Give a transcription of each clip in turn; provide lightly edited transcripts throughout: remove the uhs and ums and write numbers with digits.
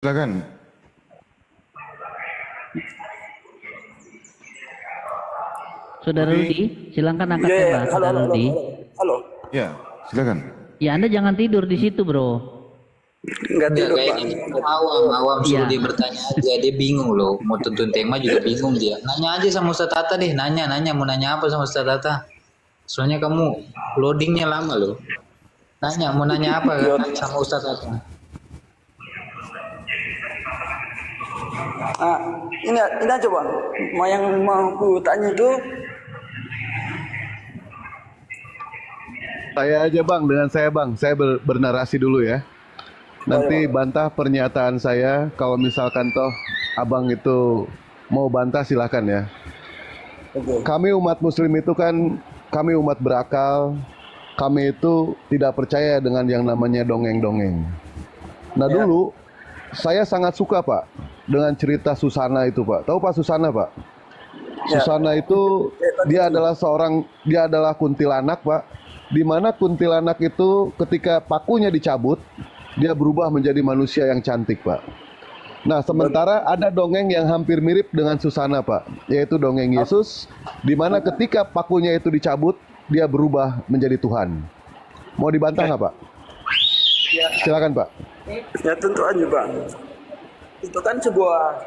Silakan. Saudara Rudi, silakan angkat Iya, tema, halo, Saudara halo, Rudi. halo. Ya, silakan. Ya, Anda jangan tidur di situ, bro. Enggak tidur, Pak. Kayaknya awam suruh Iya. dia bertanya aja, dia bingung loh, mau tuntun tema juga bingung dia. Nanya aja sama Ustaz Tata deh, nanya mau nanya apa sama Ustaz Tata. Soalnya kamu loadingnya lama loh. Nanya mau nanya apa sama Ustaz Tata. Ah, ini aja, Bang. Yang mau aku tanya itu Saya aja Bang, dengan saya Bang, saya bernarasi dulu ya. Nanti bantah pernyataan saya, kalau misalkan toh Abang itu mau bantah silakan ya. Kami umat muslim itu kan, kami umat berakal, kami itu tidak percaya dengan yang namanya dongeng-dongeng. Nah dulu, saya sangat suka Pak, dengan cerita Susana itu Pak. Tahu Pak Susana Pak? Susana itu, dia adalah kuntilanak Pak. Di mana kuntilanak itu ketika pakunya dicabut, dia berubah menjadi manusia yang cantik, Pak. Nah, sementara ada dongeng yang hampir mirip dengan Susana, Pak, yaitu dongeng Yesus, di mana ketika pakunya itu dicabut, dia berubah menjadi Tuhan. Mau dibantah nggak, Pak? Silakan, Pak. ya tentu aja, Bang. Itu kan sebuah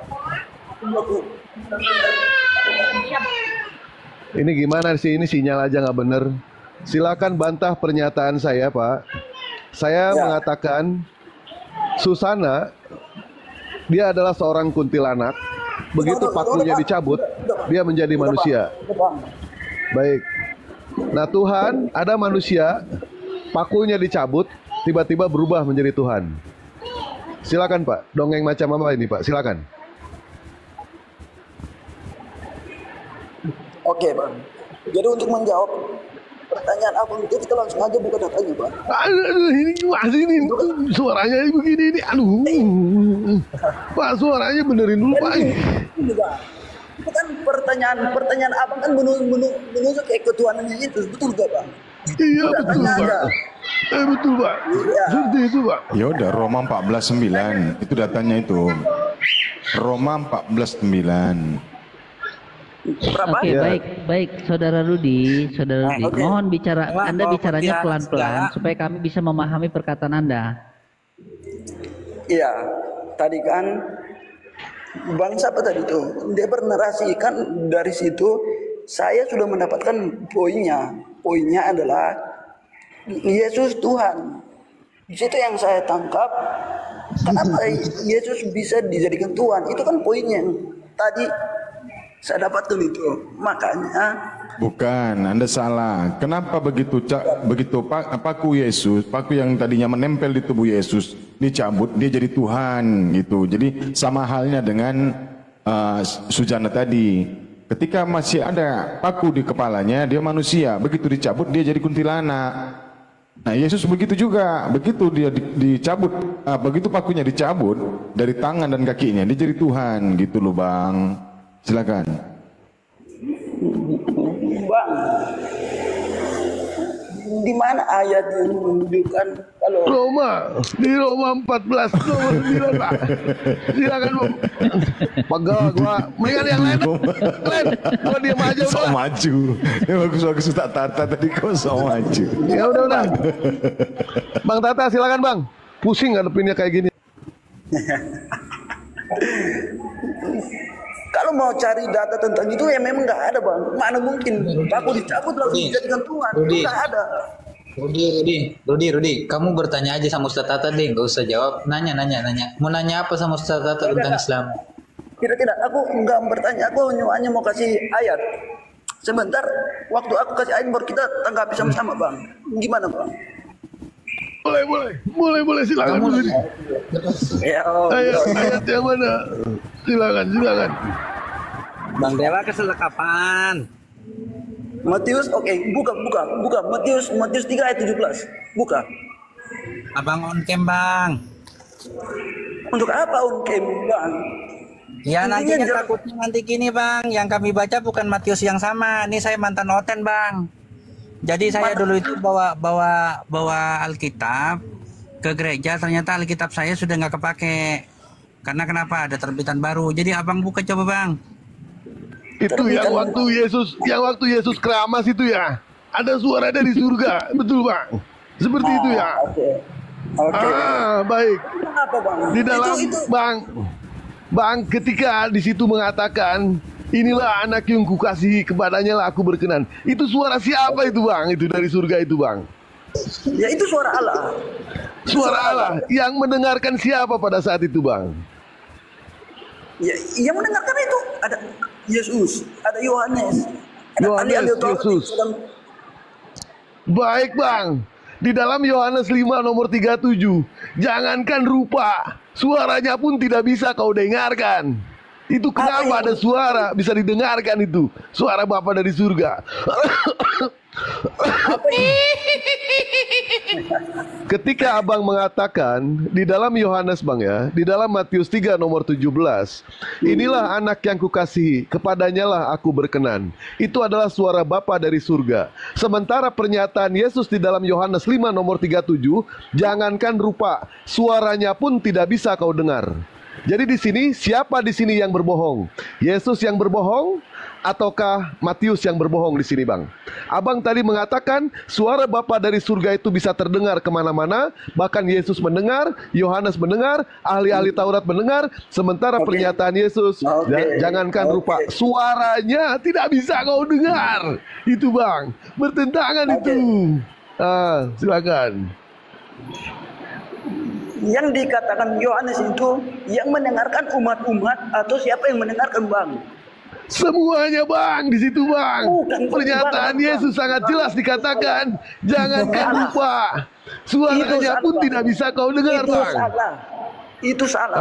Ini gimana sih? Ini sinyal aja nggak bener. Silakan bantah pernyataan saya, Pak. Saya mengatakan Susana, dia adalah seorang kuntilanak. Begitu pakunya dicabut, dia menjadi manusia. Baik. Nah Tuhan, ada manusia, pakunya dicabut, tiba-tiba berubah menjadi Tuhan. Silakan Pak, dongeng macam apa ini Pak? Silakan. Oke, Bang. Jadi untuk menjawab pertanyaan abang itu kita langsung aja buka datanya, Bang. Aduh, ini gimana ini? Suaranya begini ini. Aduh. Pak, suaranya benerin dulu Pak. Ini, Bang. Itu kan pertanyaan abang kan menunjuk ke ketuhanannya itu, betul gak, Bang? Iya betul Pak. Betul Pak. Seperti itu Pak. Ya udah, Roma 14:9 itu datanya itu. Roma 14:9. Berapa? Oke, baik, Saudara Rudi, mohon bicara, Anda bicaranya pelan-pelan supaya kami bisa memahami perkataan Anda. Iya, tadi kan Bang siapa tadi tuh? Dia bernarasi kan dari situ saya sudah mendapatkan poinnya. Poinnya adalah Yesus Tuhan. Di situ yang saya tangkap, kenapa Yesus bisa dijadikan Tuhan? Itu kan poinnya yang tadi saya dapatkan itu. Makanya Bukan, Anda salah. Kenapa begitu paku Yesus, paku yang tadinya menempel di tubuh Yesus dicabut, dia jadi Tuhan gitu. Jadi sama halnya dengan Sujana tadi. Ketika masih ada paku di kepalanya, dia manusia. Begitu dicabut, dia jadi kuntilanak. Nah, Yesus begitu juga. Begitu dia dicabut, begitu pakunya dicabut dari tangan dan kakinya, dia jadi Tuhan gitu loh, Bang. Silakan. Bang, di mana ayat yang menunjukkan kalau Di Roma 14 nomor 9 Pak. Silakan Bang. Pegel gua. Mendingan yang lain. Gua diam aja So udah. maju. Bagus tak Tata tadi kau so maju. Ya udah. Bang Tata silakan Bang. Pusing ngadepinnya kayak gini. kalau mau cari data tentang itu ya memang nggak ada, Bang. Mana mungkin paku dicabut langsung dijadikan Tuhan? Itu nggak ada. Rudi, kamu bertanya aja sama Ustaz Tata deh, nggak usah jawab. Nanya. Mau nanya apa sama Ustaz Tata tentang Islam? Tidak. Aku nggak bertanya. Aku hanya mau kasih ayat. Sebentar, waktu aku kasih ayat baru kita tanggapi sama-sama, Bang. Gimana, Bang? Boleh silakan. Ya, Ayat yang mana? Silakan. Bang Dewa keselekapan. Matius, oke, buka. Matius 3 ayat 17. Buka. Abang on cam bang. Untuk apa unkem, Bang? Ya nanti Intinya takutnya nanti gini bang. Yang kami baca bukan Matius yang sama. Ini saya mantan oten bang. Jadi saya dulu itu bawa Alkitab ke gereja. Ternyata Alkitab saya sudah nggak kepake. Karena kenapa? Ada terbitan baru. Jadi abang buka coba bang. Itu yang waktu Yesus keramas itu ya. Ada suara dari surga, betul bang? Seperti itu ya. Oke. Baik. Apa bang? Di dalam bang, ketika di situ mengatakan, inilah anak yang kukasihi, kepadanya lah aku berkenan. Itu suara siapa itu bang? Itu dari surga itu bang? Ya itu suara Allah. Suara Allah yang mendengarkan siapa pada saat itu bang? Ya, yang mendengarkan itu ada Yesus, ada Yohanes, ada Yohanes, ahli-ahli Taurat yang Yesus. sedang. Baik bang, di dalam Yohanes 5 nomor 37, jangankan rupa, suaranya pun tidak bisa kau dengarkan. Itu kenapa ada suara bisa didengarkan itu, suara Bapa dari surga. Ketika abang mengatakan di dalam Yohanes bang ya, di dalam Matius 3 nomor 17, inilah anak yang kukasihi, kepadanya lah aku berkenan. Itu adalah suara Bapa dari surga. Sementara pernyataan Yesus di dalam Yohanes 5 nomor 37, jangankan rupa, suaranya pun tidak bisa kau dengar. Jadi di sini siapa di sini yang berbohong? Yesus yang berbohong ataukah Matius yang berbohong di sini bang? Abang tadi mengatakan suara Bapa dari surga itu bisa terdengar kemana-mana. Bahkan Yesus mendengar, Yohanes mendengar, ahli-ahli Taurat mendengar. Sementara pernyataan Yesus, jangankan rupa, suaranya tidak bisa kau dengar. Itu bang, bertentangan itu. Silakan. Yang dikatakan Yohanes itu yang mendengarkan umat-umat atau siapa yang mendengarkan bang? Semuanya bang, di situ bang. Pernyataan Yesus sangat jelas dikatakan, jangankan lupa, suaranya pun tidak bisa kau dengar bang. Itu salah.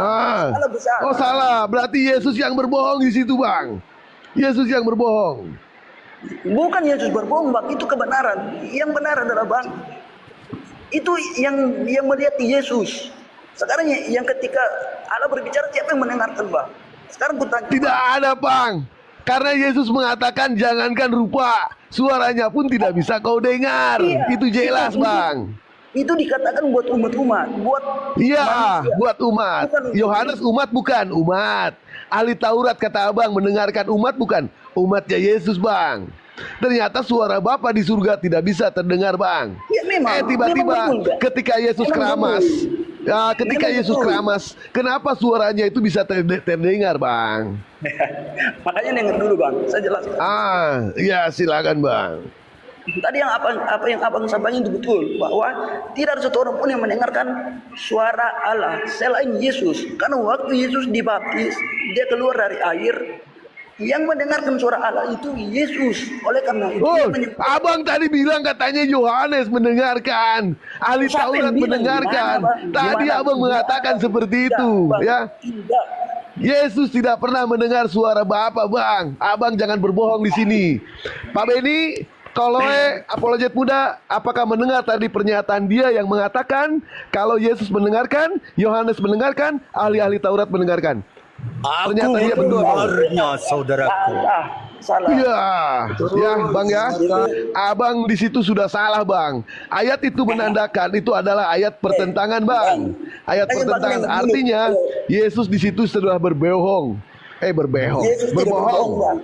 Salah besar. Oh salah, berarti Yesus yang berbohong di situ bang. Yesus yang berbohong. Bukan Yesus berbohong bang, itu kebenaran. Yang benar adalah bang, itu yang melihat Yesus. Sekarang yang ketika Allah berbicara, siapa yang mendengarkan bang? Sekarang ku tanya. Tidak ada bang, karena Yesus mengatakan jangankan rupa, suaranya pun tidak bisa kau dengar. Itu jelas bang. Itu dikatakan buat umat-umat, buat manusia. Buat umat. Yohanes umat bukan umat. Ahli Taurat kata abang mendengarkan umat bukan umatnya Yesus bang. Ternyata suara Bapa di surga tidak bisa terdengar bang. Ya, memang, tiba-tiba memang ketika Yesus keramas, ketika Yesus keramas, kenapa suaranya itu bisa terdengar bang? Makanya dengar dulu bang, saya jelaskan. Ya silakan bang. Tadi yang apa yang abang sampaikan itu betul, bahwa tidak ada satu orang pun yang mendengarkan suara Allah selain Yesus. Karena waktu Yesus dibaptis, dia keluar dari air. Yang mendengarkan suara Allah itu Yesus. Oleh karena itu abang tadi bilang katanya Yohanes mendengarkan, ahli Taurat mendengarkan. Tadi abang mengatakan seperti itu, ya. Tidak. Yesus tidak pernah mendengar suara Bapa, bang. Abang jangan berbohong di sini. Pak Beni, kalau apologet muda, apakah mendengar tadi pernyataan dia yang mengatakan kalau Yesus mendengarkan, Yohanes mendengarkan, ahli-ahli Taurat mendengarkan? Pernyataan dia betul, saudaraku. Salah. Ya, bang ya. Abang di situ sudah salah, bang. Ayat itu menandakan itu adalah ayat pertentangan, bang. Ayat pertentangan artinya Yesus di situ sudah berbohong. Berbohong.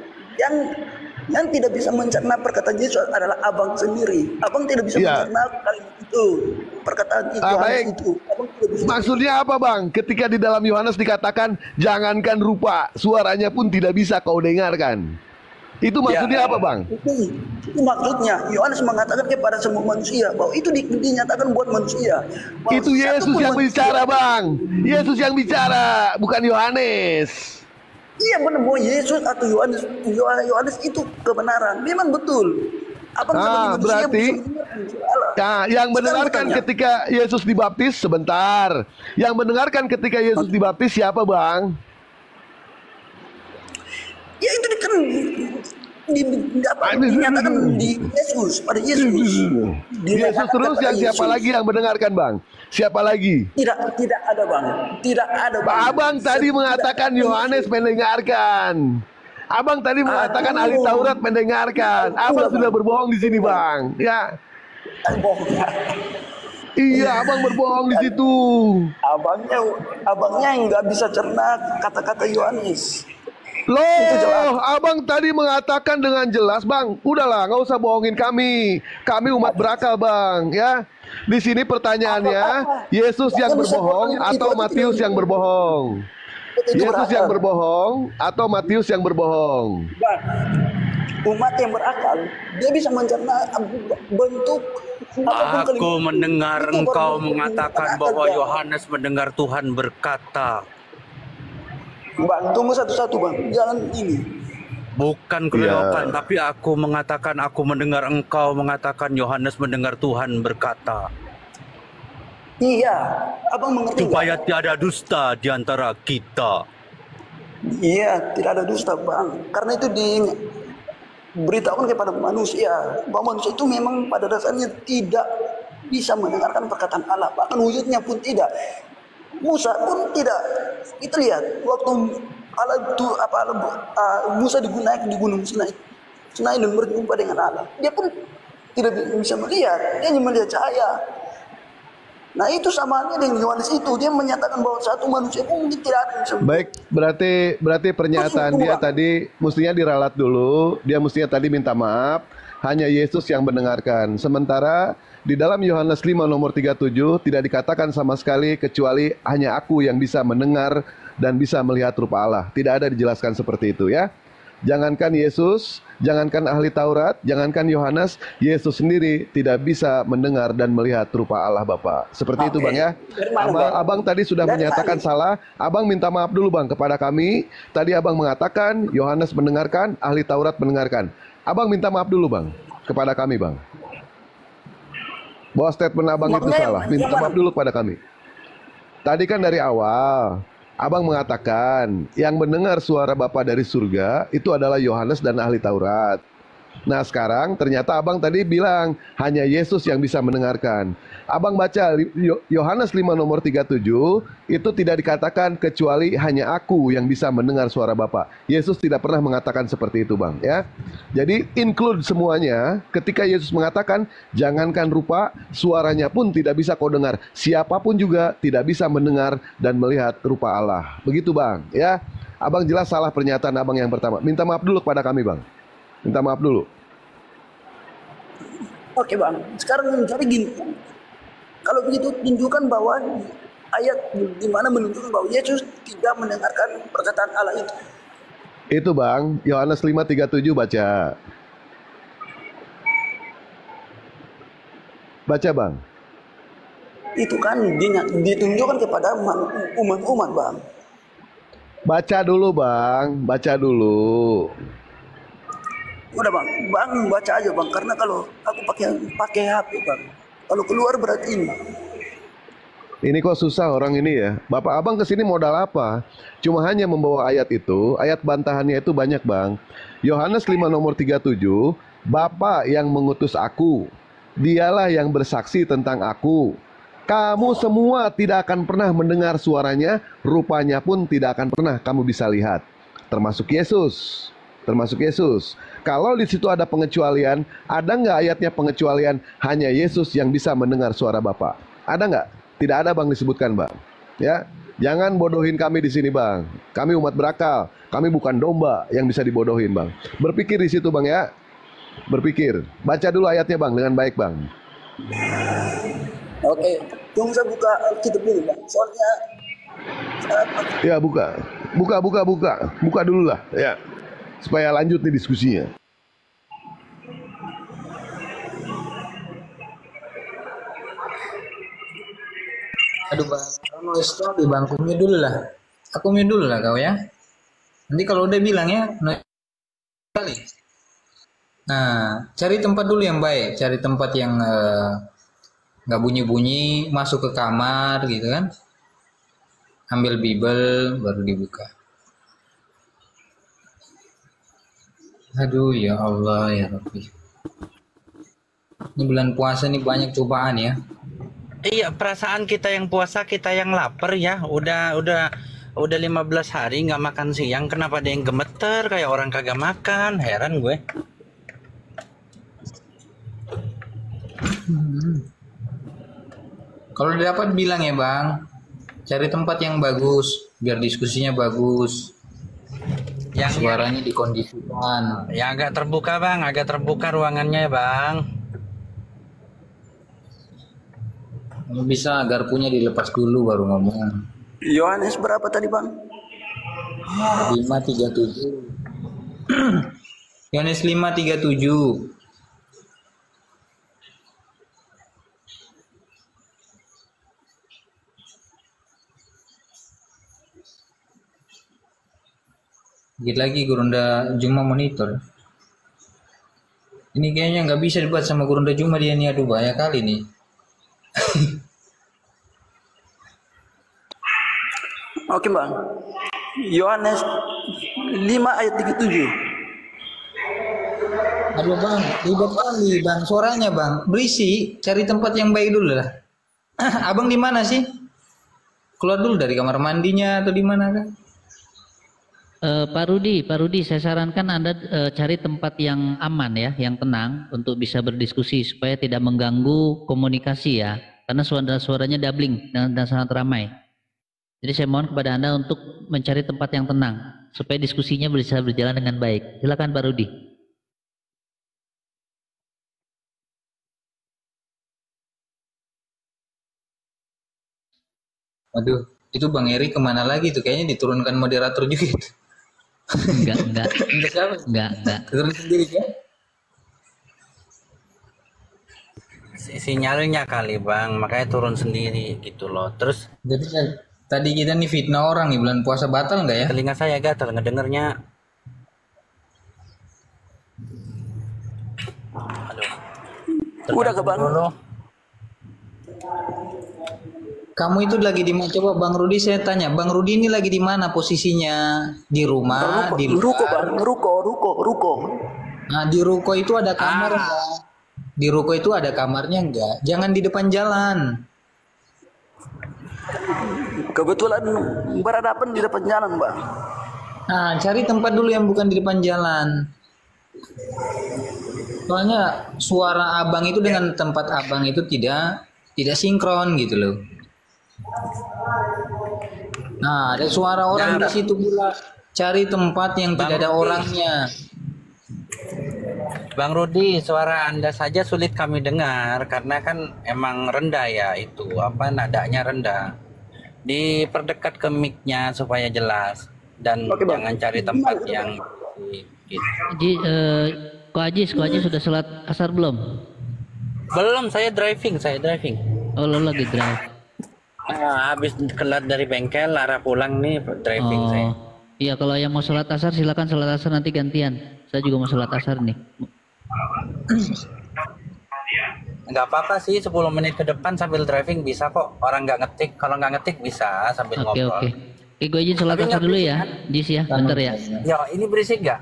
Yang tidak bisa mencerna perkataan Yesus adalah abang sendiri. Abang tidak bisa mencerna kalimat itu, perkataan itu. Maksudnya apa bang? Ketika di dalam Yohanes dikatakan jangankan rupa, suaranya pun tidak bisa kau dengarkan. Itu maksudnya apa bang? Itu maksudnya Yohanes mengatakan kepada semua manusia bahwa itu dinyatakan buat manusia. Itu Yesus yang bicara bang. Yesus yang bicara, bukan Yohanes. Iya benar, bahwa Yesus atau Yohanes itu kebenaran. Memang betul. Berarti yang mendengarkan ketika Yesus dibaptis, sebentar. Yang mendengarkan ketika Yesus dibaptis siapa bang? Ya itu dinyatakan di Yesus, pada Yesus. Yesus terus yang siapa lagi yang mendengarkan bang? Siapa lagi? Tidak ada bang. Tidak ada bang. Abang tadi mengatakan Yohanes mendengarkan. Abang tadi mengatakan ahli Taurat mendengarkan. Abang sudah berbohong di sini bang. Ya. Iya, abang berbohong di situ. Abangnya nggak bisa cerna kata-kata Yohanes. Loh, abang tadi mengatakan dengan jelas, bang. Udahlah, nggak usah bohongin kami. Kami umat berakal, bang. Ya, di sini pertanyaannya, Yesus yang berbohong atau Matius yang berbohong? Yesus yang berbohong atau Matius yang berbohong? Bang, umat yang berakal, dia bisa mencerna bentuk. Aku mendengar engkau mengatakan bahwa Yohanes mendengar Tuhan berkata. Bang, tunggu satu-satu bang, jangan ini. Bukan kerelokan, tapi aku mengatakan, aku mendengar engkau mengatakan Yohanes mendengar Tuhan berkata. Iya, abang mengerti Supaya nggak? tiada dusta di antara kita. Iya, tidak ada dusta bang. Karena itu diberitahukan kepada manusia bahwa manusia itu memang pada dasarnya tidak bisa mendengarkan perkataan Allah, bahkan wujudnya pun tidak. Musa pun tidak. Kita lihat waktu Allah itu Musa digunakan di gunung Sinai dan berjumpa dengan Allah. Dia pun tidak bisa melihat, dia hanya melihat cahaya. Nah itu samaannya dengan Yohanes itu, dia menyatakan bahwa satu manusia pun mungkin tidak ada yang bisa. Baik, berarti pernyataan dia tadi mestinya diralat dulu. Dia mestinya tadi minta maaf. Hanya Yesus yang mendengarkan. Sementara di dalam Yohanes 5 nomor 37 tidak dikatakan sama sekali kecuali hanya aku yang bisa mendengar dan bisa melihat rupa Allah. Tidak ada dijelaskan seperti itu ya. Jangankan Yesus, jangankan ahli Taurat, jangankan Yohanes, Yesus sendiri tidak bisa mendengar dan melihat rupa Allah Bapa. Seperti itu Bang ya. Abang tadi sudah menyatakan salah. Abang minta maaf dulu Bang kepada kami. Tadi Abang mengatakan Yohanes mendengarkan, ahli Taurat mendengarkan. Abang minta maaf dulu Bang kepada kami Bang. Bahwa statement Abang itu salah. Minta maaf dulu kepada kami. Tadi kan dari awal Abang mengatakan yang mendengar suara Bapa dari surga itu adalah Yohanes dan ahli Taurat. Nah sekarang ternyata Abang tadi bilang hanya Yesus yang bisa mendengarkan. Abang baca Yohanes 5 nomor 37 itu tidak dikatakan kecuali hanya aku yang bisa mendengar suara Bapa. Yesus tidak pernah mengatakan seperti itu Bang ya. Jadi include semuanya. Ketika Yesus mengatakan jangankan rupa, suaranya pun tidak bisa kau dengar. Siapapun juga tidak bisa mendengar dan melihat rupa Allah. Begitu Bang ya. Abang jelas salah pernyataan Abang yang pertama. Minta maaf dulu kepada kami Bang. Minta maaf dulu. Oke bang, sekarang tapi gini, kalau begitu tunjukkan bahwa ayat di mana menunjukkan bahwa Yesus tidak mendengarkan perkataan Allah itu. Itu Bang, Yohanes 5:37 baca. Baca Bang. Itu kan ditunjukkan kepada umat-umat bang. Baca dulu Bang, baca dulu. Udah bang baca aja bang, karena kalau aku pakai HP bang, kalau keluar berarti ini. Ini kok susah orang ini ya. Bapak Abang kesini modal apa? Cuma hanya membawa ayat itu, ayat bantahannya itu banyak Bang. Yohanes 5 nomor 37, Bapa yang mengutus aku, dialah yang bersaksi tentang aku. Kamu semua tidak akan pernah mendengar suaranya, rupanya pun tidak akan pernah kamu bisa lihat. Termasuk Yesus. Termasuk Yesus. Kalau di situ ada pengecualian, ada nggak ayatnya pengecualian hanya Yesus yang bisa mendengar suara Bapa? Ada nggak? Tidak ada Bang disebutkan Bang. Ya, jangan bodohin kami di sini Bang. Kami umat berakal. Kami bukan domba yang bisa dibodohin Bang. Berpikir di situ Bang ya. Berpikir. Baca dulu ayatnya Bang dengan baik Bang. Oke, tunggu saya buka Alkitab dulu bang. Soalnya ya buka dulu lah ya. Supaya lanjut nih diskusinya. Aduh bang, kalau no story bang, aku mute dulu lah kau ya. Nanti kalau udah bilang ya, no kali. Nah, cari tempat dulu yang baik, cari tempat yang nggak bunyi-bunyi, masuk ke kamar gitu kan. Ambil Bible, baru dibuka. Aduh ya Allah ya Rabbi. Ini bulan puasa nih banyak cobaan ya. Iya, perasaan kita yang puasa, kita yang lapar ya. Udah 15 hari nggak makan siang, kenapa ada yang gemeter kayak orang kagak makan? Heran gue. Kalau dapat bilang ya bang, cari tempat yang bagus, biar diskusinya bagus, Yang suaranya dikondisikan. yang agak terbuka bang, agak terbuka ruangannya ya bang. Kalau bisa garpunya dilepas dulu baru ngomong. Yohanes berapa tadi bang? 5:37. Yohanes 5:37. Dikit lagi Gurunda Juma monitor. Ini kayaknya nggak bisa dibuat sama Gurunda Juma dia nih, aduh bahaya kali nih. Oke bang. Yohanes 5 ayat 37. Aduh bang, ribet kali bang, suaranya bang, berisi, cari tempat yang baik dulu lah. Abang di mana sih? Keluar dulu dari kamar mandinya atau di mana kan? Pak Rudi, saya sarankan Anda cari tempat yang aman ya, yang tenang untuk bisa berdiskusi supaya tidak mengganggu komunikasi ya, karena suaranya doubling dan sangat ramai. Jadi saya mohon kepada Anda untuk mencari tempat yang tenang supaya diskusinya bisa berjalan dengan baik. Silakan Pak Rudi. Aduh, itu Bang Eri kemana lagi tuh? Kayaknya diturunkan moderator juga. Enggak. Untuk siapa? Enggak. Turun sendiri kan? Sinyalnya kali bang, makanya turun sendiri gitu loh. Terus Jadi kan, tadi kita nih fitnah orang nih, bulan puasa batal nggak ya? telinga saya gatal ngedengernya. Aduh. Udah ke bang. Dulu. Kamu itu lagi di mana? Coba Bang Rudi saya tanya, Bang Rudi ini lagi di mana posisinya? Di rumah, di Ruko luar? bang, ruko. Nah, di ruko itu ada kamar nggak? Di ruko itu ada kamarnya nggak? Jangan di depan jalan. Kebetulan berhadapan di depan jalan bang. Nah, cari tempat dulu yang bukan di depan jalan. Soalnya suara abang itu dengan tempat abang itu tidak sinkron gitu loh. Nah, ada suara orang di situ pula. Cari tempat yang tidak ada orangnya. Bang Rudi, suara Anda saja sulit kami dengar karena kan emang rendah ya itu apa nadanya rendah. Diperdekat ke mic-nya supaya jelas dan Oke, Bang. jangan cari tempat yang gitu. Ko Ajis sudah sholat asar belum? Belum, saya driving. Oh, lo lagi drive. Habis kelar dari bengkel, arah pulang nih driving saya. Oh, iya kalau yang mau sholat asar silakan sholat asar nanti gantian. Saya juga mau sholat asar nih. Nggak apa-apa sih 10 menit ke depan sambil driving bisa kok. Orang nggak ngetik, kalau nggak ngetik bisa sambil Oke. ngobrol. Gue izin sholat Tapi asar nggak dulu berisik, ya, kan? Jis ya, bentar ya. Ya, ini berisik nggak?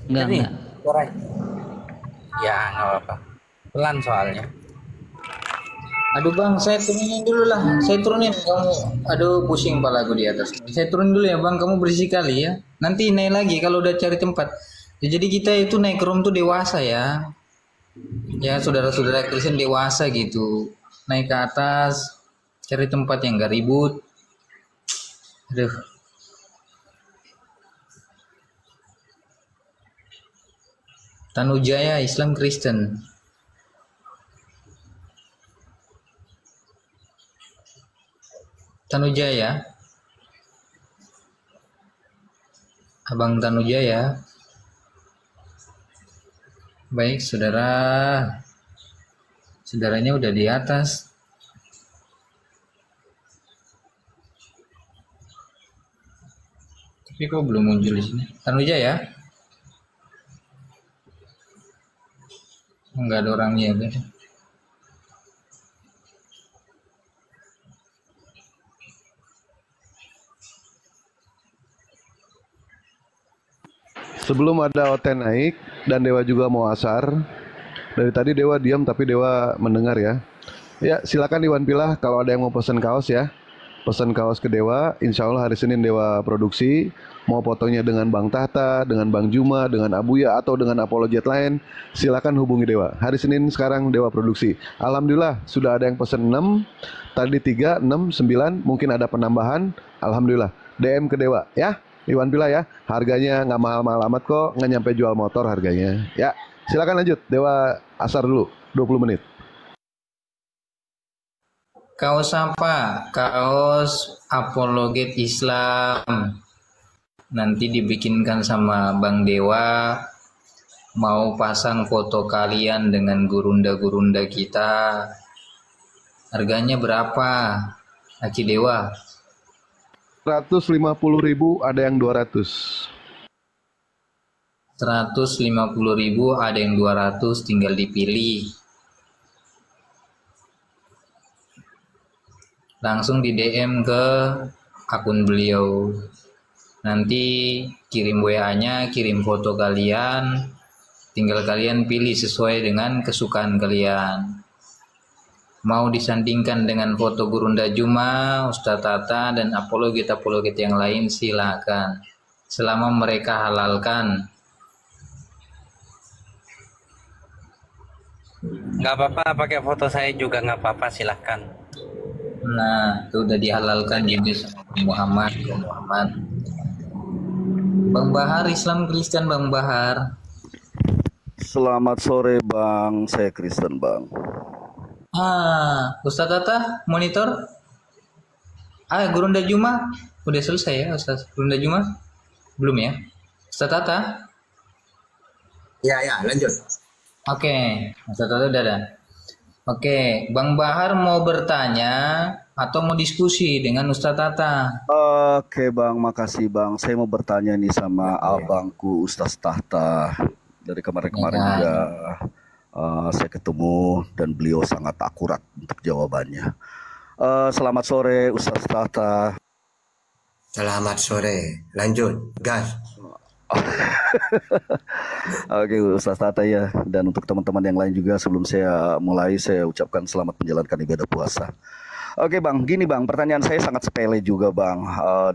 Enggak. Suaranya? Ya, nggak apa-apa. Pelan soalnya. Aduh Bang, saya turunin dulu lah. Saya turunin kamu. Aduh, pusing kepala aku di atas. Saya turun dulu ya Bang, kamu berisik kali ya. Nanti naik lagi kalau udah cari tempat. Ya, jadi kita itu naik room tuh dewasa ya. Ya, saudara-saudara Kristen dewasa gitu. Naik ke atas, cari tempat yang gak ribut. Aduh. Tanujaya Islam Kristen. Tanujaya, Abang Tanujaya. Baik, saudaranya udah di atas. Tapi kok belum muncul di sini? Tanujaya? Enggak ada orangnya ya. Sebelum ada Oten naik dan Dewa juga mau asar. Dari tadi Dewa diam tapi Dewa mendengar ya. Ya silakan Iwan Pilah kalau ada yang mau pesan kaos ya. pesan kaos ke Dewa. Insya Allah hari Senin Dewa produksi. Mau fotonya dengan Bang Tahta, dengan Bang Juma, dengan Abuya, atau dengan apologet lain, silakan hubungi Dewa. Hari Senin sekarang Dewa produksi. Alhamdulillah sudah ada yang pesan 6, tadi 3, 6, 9, mungkin ada penambahan. Alhamdulillah. DM ke Dewa ya. Iwan Pila ya. Harganya nggak mahal-mahal amat kok, nggak nyampe jual motor harganya. Ya, silakan lanjut. Dewa asar dulu, 20 menit. Kaos apa? Kaos apologet Islam. Nanti dibikinkan sama Bang Dewa. Mau pasang foto kalian dengan gurunda-gurunda kita. Harganya berapa? Aki Dewa. 150.000, ada yang 200. 150.000, ada yang 200, tinggal dipilih. Langsung di DM ke akun beliau. Nanti kirim WA-nya, kirim foto kalian. Tinggal kalian pilih sesuai dengan kesukaan kalian. Mau disandingkan dengan foto Gurunda Juma, Ustadz Tata, dan apologet-apologet yang lain silakan. Selama mereka halalkan. Nggak apa-apa, pakai foto saya juga nggak apa-apa, silahkan. Nah, itu udah dihalalkan juga sama Muhammad. Bang Bahar, Islam Kristen Bang Bahar. Selamat sore Bang, saya Kristen Bang. Ustadz Tata, monitor. Gurunda Juma, udah selesai ya Ustadz? Gurunda Juma? Belum ya? Ustadz Tata? Ya, lanjut. Oke, Ustadz Tata udah ada. Oke, Bang Bahar mau bertanya atau mau diskusi dengan Ustadz Tata? Oke Bang, makasih Bang. Saya mau bertanya nih sama abangku Ustadz Tahta. Dari kemarin-kemarin juga saya ketemu dan beliau sangat akurat untuk jawabannya. Selamat sore Ustadz Tahta. Selamat sore. Lanjut, gas. Oke Ustadz Tata ya. Dan untuk teman-teman yang lain juga, sebelum saya mulai saya ucapkan selamat menjalankan ibadah puasa. Oke Bang, gini Bang, pertanyaan saya sangat sepele juga Bang,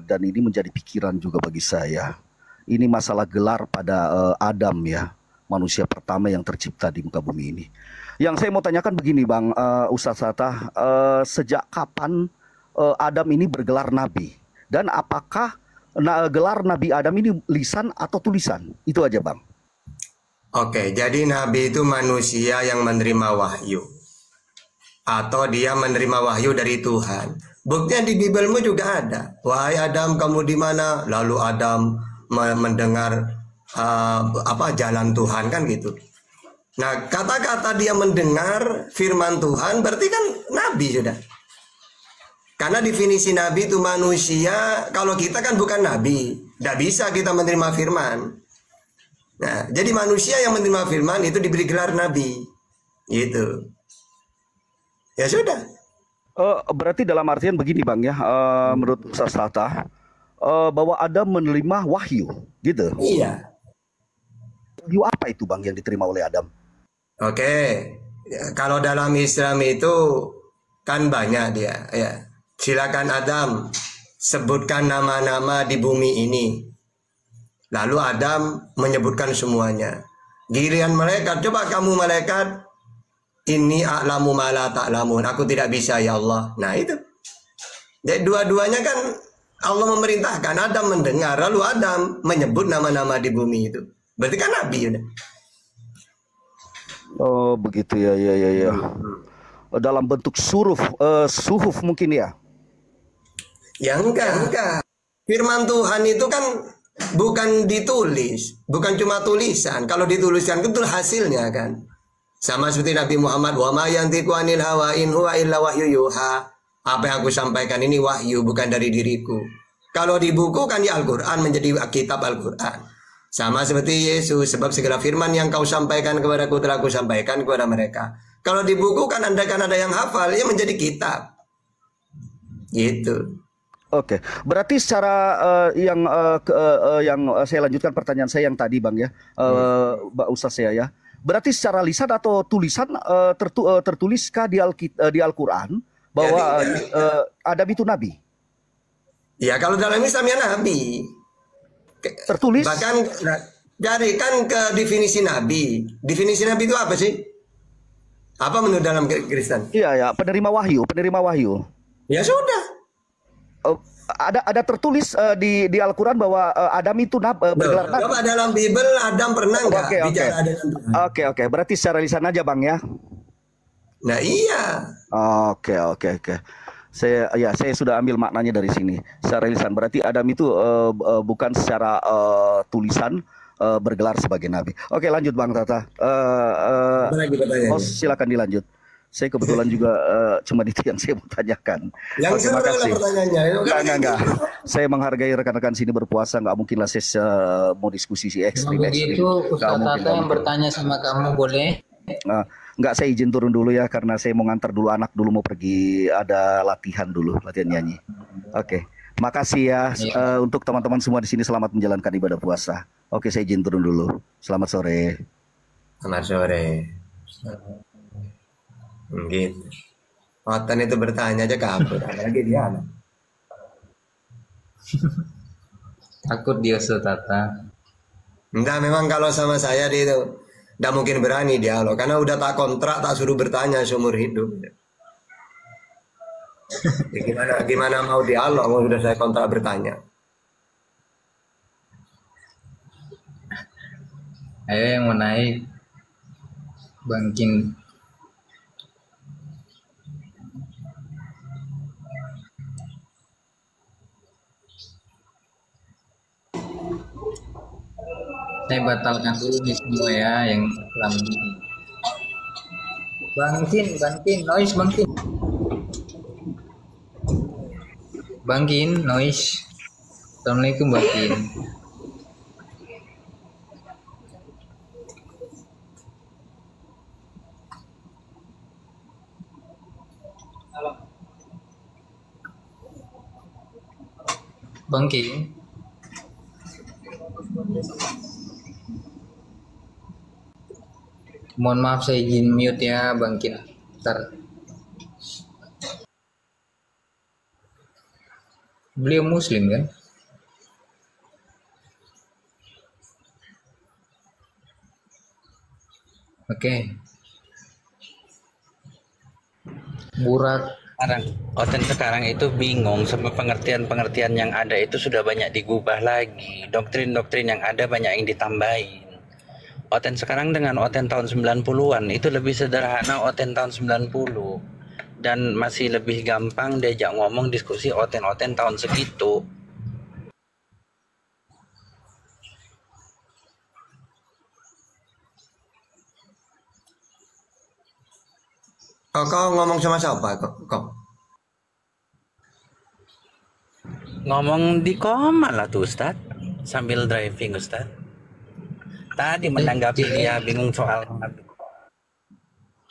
dan ini menjadi pikiran juga bagi saya. Ini masalah gelar pada Adam ya, manusia pertama yang tercipta di muka bumi ini. Yang saya mau tanyakan begini Bang, Ustadz Tata, sejak kapan Adam ini bergelar Nabi? Dan apakah gelar Nabi Adam ini lisan atau tulisan? Itu aja Bang. Oke, jadi Nabi itu manusia yang menerima wahyu. Atau dia menerima wahyu dari Tuhan. Buktinya di Bibelmu juga ada. Wahai Adam, kamu di mana? Lalu Adam mendengar jalan Tuhan, kan gitu. Nah, kata-kata dia mendengar firman Tuhan berarti kan Nabi sudah. Karena definisi Nabi itu manusia. Kalau kita kan bukan Nabi, tidak bisa kita menerima firman. Nah, jadi manusia yang menerima firman itu diberi gelar Nabi, gitu. Ya sudah. Berarti dalam artian begini Bang ya, menurut Ustadz Tata, bahwa Adam menerima wahyu, gitu. Iya. Wahyu apa itu Bang yang diterima oleh Adam? Oke, kalau dalam Islam itu kan banyak dia. Ya. Silakan Adam sebutkan nama-nama di bumi ini. Lalu Adam menyebutkan semuanya. Giliran malaikat, coba kamu malaikat, ini a'lamu ma la ta'lamun. Aku tidak bisa ya Allah. Nah itu. Jadi dua-duanya kan Allah memerintahkan, Adam mendengar, lalu Adam menyebut nama-nama di bumi itu. Berarti kan Nabi udah. Oh begitu ya. Dalam bentuk suhuf mungkin ya? Ya enggak. Firman Tuhan itu kan bukan ditulis, bukan cuma tulisan. Kalau dituliskan itu hasilnya kan. Sama seperti Nabi Muhammad, wa ma yantiqu anil hawa in huwa illa wahyu yuha. Apa yang aku sampaikan ini wahyu, bukan dari diriku. Kalau di buku kan ya Al-Quran, menjadi kitab Al-Quran. Sama seperti Yesus, sebab segala firman yang kau sampaikan kepadaku telah aku sampaikan kepada mereka. Kalau di buku kan ada yang hafal, ya menjadi kitab. Gitu. Oke, berarti secara yang saya lanjutkan pertanyaan saya yang tadi Bang ya, Mbak Ustaz saya ya. Berarti secara lisan atau tulisan tertuliskah di Al-Quran bahwa Adam itu Nabi? Ya kalau dalam Islam ya nabi. Tertulis. Bahkan dari kan ke definisi nabi. Definisi nabi itu apa sih? Apa menurut dalam Kristen? Iya ya, penerima wahyu, penerima wahyu. Ya sudah. Ada tertulis di Al-Quran bahwa Adam itu bergelar nabi. Coba dalam Bible Adam pernah nggak Oke. bicara dengan Tuhan? Oke. Berarti secara lisan aja Bang ya. Nah iya. Oke. Saya sudah ambil maknanya dari sini. Secara lisan berarti Adam itu bukan secara tulisan bergelar sebagai nabi. Oke, lanjut Bang Tata. Silakan dilanjut. Saya kebetulan juga cuma itu yang saya mau tanyakan. Yang terima kasih. Pertanyaannya. Enggak. Saya menghargai rekan-rekan sini berpuasa. Nggak mungkin lah saya mau diskusi ekstrim. Begitu Ustaz Tata yang bertanya sama kamu boleh? Enggak, saya izin turun dulu ya karena saya mau ngantar dulu anak dulu mau pergi ada latihan nyanyi. Oke. Makasih ya untuk teman-teman semua di sini, selamat menjalankan ibadah puasa. Oke, saya izin turun dulu. Selamat sore. Selamat sore. Gitu. Oten itu bertanya aja kabur, lagi dia. Takut dia Ustaz Tata. Enggak, memang kalau sama saya dia itu enggak mungkin berani dialog karena udah tak kontrak, tak suruh bertanya seumur hidup. Ya, gimana mau dialog kalau sudah saya kontrak bertanya. Ayo yang mau naik Bangkin. Saya batalkan dulu nih semua ya yang selama ini. Bangkin, noise Bangkin, noise. Assalamualaikum Bangkin. Bangkin. Mohon maaf saya izin mute ya Bangkin. Ntar. Beliau muslim kan? Oke. Burak. Oten sekarang itu bingung sama pengertian-pengertian yang ada itu sudah banyak digubah lagi. Doktrin-doktrin yang ada banyak yang ditambahin. Oten sekarang dengan Oten tahun 90-an itu lebih sederhana Oten tahun 90 dan masih lebih gampang diajak ngomong diskusi Oten tahun segitu. Kau ngomong sama siapa kau? Ngomong di koma lah tuh Ustaz sambil driving Ustaz. Tadi menanggapi dia bingung soal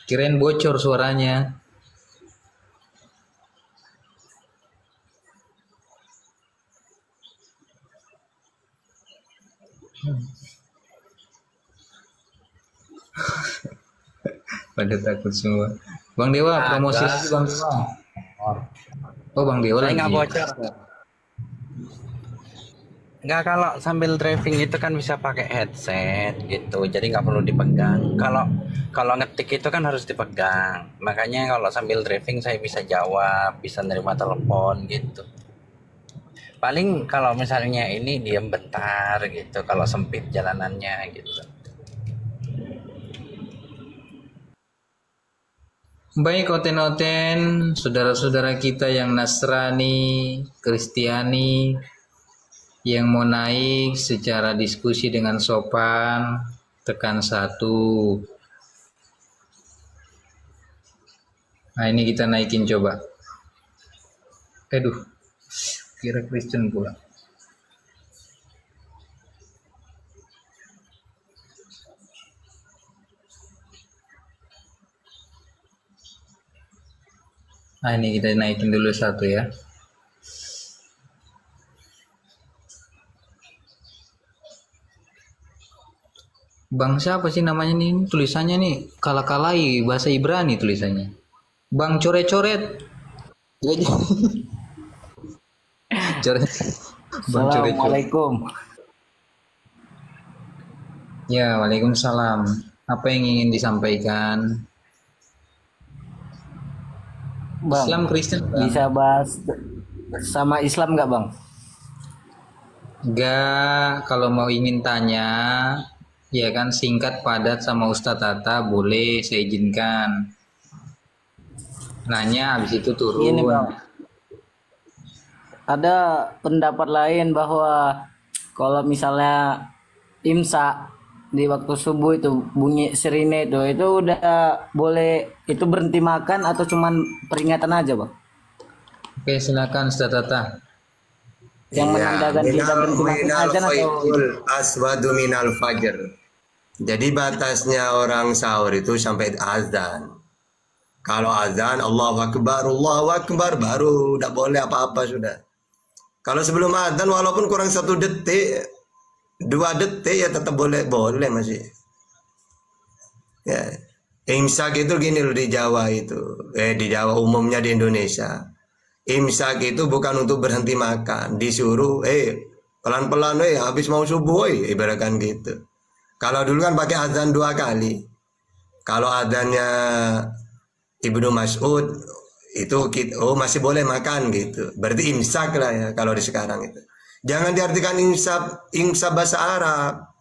Kirain bocor suaranya. Pada takut semua. Bang Dewa, promosi lagi Bang Dewa. Oh Bang Dewa lagi. Saya nggak bocor. Nggak, kalau sambil driving itu kan bisa pakai headset gitu, jadi nggak perlu dipegang. Kalau ngetik itu kan harus dipegang. Makanya kalau sambil driving saya bisa jawab, bisa nerima telepon gitu. Paling kalau misalnya ini diam bentar gitu, kalau sempit jalanannya gitu. Baik Oten-Oten, saudara-saudara kita yang Nasrani, Kristiani, yang mau naik secara diskusi dengan sopan, tekan 1. Nah ini kita naikin coba. Aduh, kira Kristen pula. Nah ini kita naikin dulu 1 ya. Bang siapa sih namanya nih? Tulisannya nih Kalakalai, bahasa Ibrani tulisannya. Bang coret-coret. Bang Coret. Assalamualaikum. Ya, waalaikumsalam. Apa yang ingin disampaikan? Bang, Islam Kristen, Bang. bisa bahas sama Islam nggak bang? Enggak, kalau mau ingin tanya, ya kan singkat padat sama Ustadz Tata boleh, saya izinkan. Nanya habis itu turun. Ini bang, ada pendapat lain bahwa kalau misalnya imsak di waktu subuh itu bunyi sirine itu udah boleh, itu berhenti makan atau cuman peringatan aja bang? Oke, silakan Ustadz Tata. Yang menandakan kita berhenti makan azan atau aswadu minal fajr. Jadi batasnya orang sahur itu sampai azan. Kalau azan Allahu Akbar baru udah boleh apa-apa sudah. Kalau sebelum azan walaupun kurang 1 detik 2 detik ya tetap boleh masih. Ya. Imsak itu gini loh di Jawa itu. Di Jawa umumnya di Indonesia. Imsak itu bukan untuk berhenti makan, disuruh pelan-pelan habis mau subuh ibaratkan gitu. Kalau dulu kan pakai azan 2 kali. Kalau azannya Ibnu Mas'ud itu masih boleh makan gitu. Berarti imsak lah ya kalau di sekarang itu. Jangan diartikan imsak bahasa Arab.